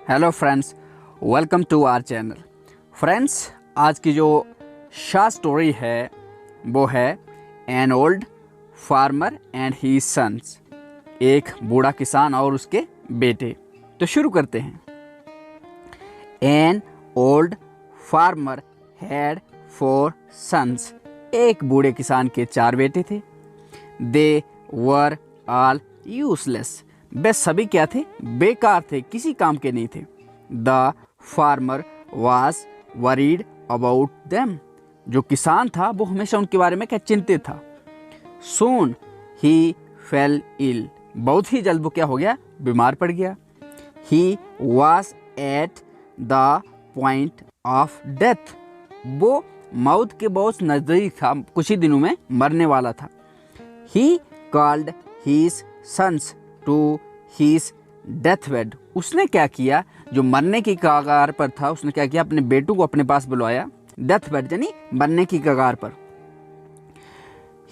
Hello friends, welcome to our channel. Friends, आज की जो शॉर्ट स्टोरी है वो है an old farmer and he sons, एक बूढ़ा किसान और उसके बेटे। तो शुरू करते हैं। An old farmer had 4 sons, एक बूढ़े किसान के 4 बेटे थे। दे वर ऑल यूजलेस, वे सभी क्या थे? बेकार थे, किसी काम के नहीं थे। The farmer was worried about them, जो किसान था वो हमेशा उनके बारे में क्या चिंतित था। सून ही फेल इल, बहुत ही जल्द वो क्या हो गया? बीमार पड़ गया। He was at the point of death, वो मौत के बहुत नज़दीक था, कुछ ही दिनों में मरने वाला था। He called his sons to his death bed, उसने क्या किया? जो मरने की कगार पर था उसने क्या किया? अपने बेटों को अपने पास बुलवाया, डेथ बेड यानी मरने की कगार पर।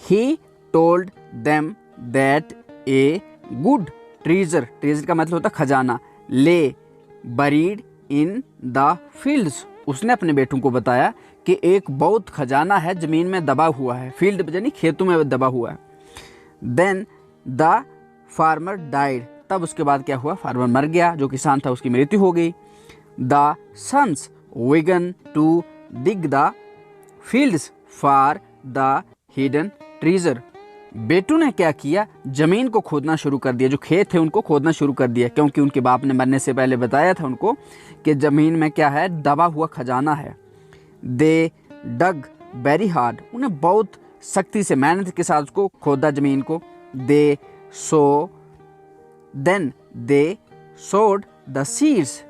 He told them that a good treasure, treasure का मतलब होता खजाना, ले बरीड इन द फील्ड्स, उसने अपने बेटों को बताया कि एक बहुत खजाना है जमीन में दबा हुआ है, फील्ड यानी खेतों में दबा हुआ है। देन द फार्मर डाइड, तब उसके बाद क्या हुआ? फार्मर मर गया, जो किसान था उसकी मृत्यु हो गई। The sons began to dig the fields for the hidden treasure, बेटों ने क्या किया? जमीन को खोदना शुरू कर दिया, जो खेत थे उनको खोदना शुरू कर दिया, क्योंकि उनके बाप ने मरने से पहले बताया था उनको कि जमीन में क्या है? दबा हुआ खजाना है। दे डग वेरी हार्ड, उन्हें बहुत सख्ती से मेहनत के साथ उसको खोदा जमीन को। दे सो देन दे सोड द सीड्स,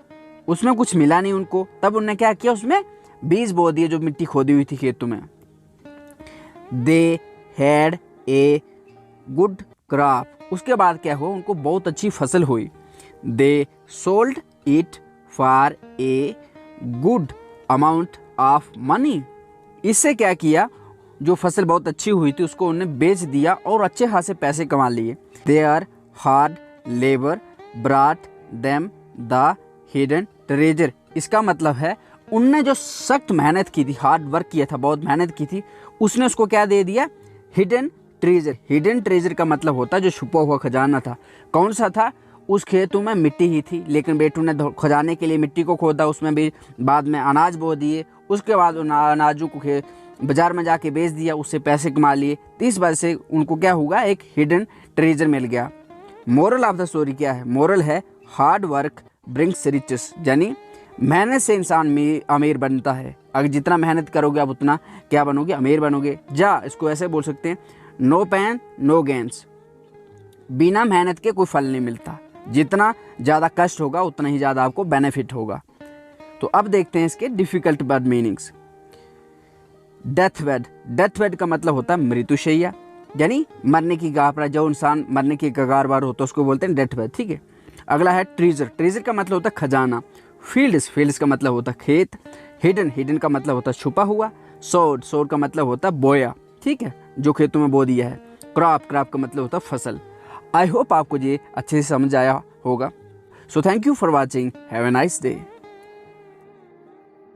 उसमें कुछ मिला नहीं उनको, तब उन्होंने क्या किया? उसमें बीज बो दिए जो मिट्टी खोदी हुई थी खेतों में। They had a good crop, उसके बाद क्या हुआ? उनको बहुत अच्छी फसल हुई। They sold it for a good amount of money, इससे क्या किया? जो फसल बहुत अच्छी हुई थी उसको उन्होंने बेच दिया और अच्छे खासे पैसे कमा लिए। There hard labour ब्राट them the hidden treasure, इसका मतलब है उनने जो सख्त मेहनत की थी, हार्ड वर्क किया था, बहुत मेहनत की थी, उसने उसको क्या दे दिया? Hidden treasure. हिडन ट्रेजर का मतलब होता है जो छुपा हुआ खजाना था। कौन सा था? उस खेतों में मिट्टी ही थी, लेकिन बेटों ने खजाने के लिए मिट्टी को खोदा, उसमें भी बाद में अनाज बो दिए, उसके बाद उन अनाजों को बाजार में जाके बेच दिया, उससे पैसे कमा लिए। तो इस वजह से उनको क्या हुआ? एक हिडन ट्रेजर मिल गया। मोरल ऑफ द स्टोरी क्या है? मोरल है हार्ड वर्क ब्रिंग्स रिचेस, यानी मेहनत से इंसान अमीर बनता है। अगर जितना मेहनत करोगे आप उतना क्या बनोगे? अमीर बनोगे। जा इसको ऐसे बोल सकते हैं, नो पेन नो गेन्स, बिना मेहनत के कोई फल नहीं मिलता, जितना ज़्यादा कष्ट होगा उतना ही ज़्यादा आपको बेनिफिट होगा। तो अब देखते हैं इसके difficult word meanings. Death bed, death bed का मतलब होता है मृत्युशैया, यानी मरने की कगार पर जो इंसान मरने की कगार पर होता है उसको बोलते हैं डेथ बेड, ठीक है। अगला है ट्रेजर, ट्रेजर का मतलब होता है खजाना। फील्ड्स, फील्ड्स का मतलब होता है खेत। हिडन, हिडन का मतलब होता है छुपा हुआ। सोड, सोड का मतलब होता है बोया, ठीक है, जो खेतों में बो दिया है। क्रॉप, क्रॉप का मतलब होता है फसल। आई होप आपको ये अच्छे से समझ आया होगा। So thank you for watching, have a nice day.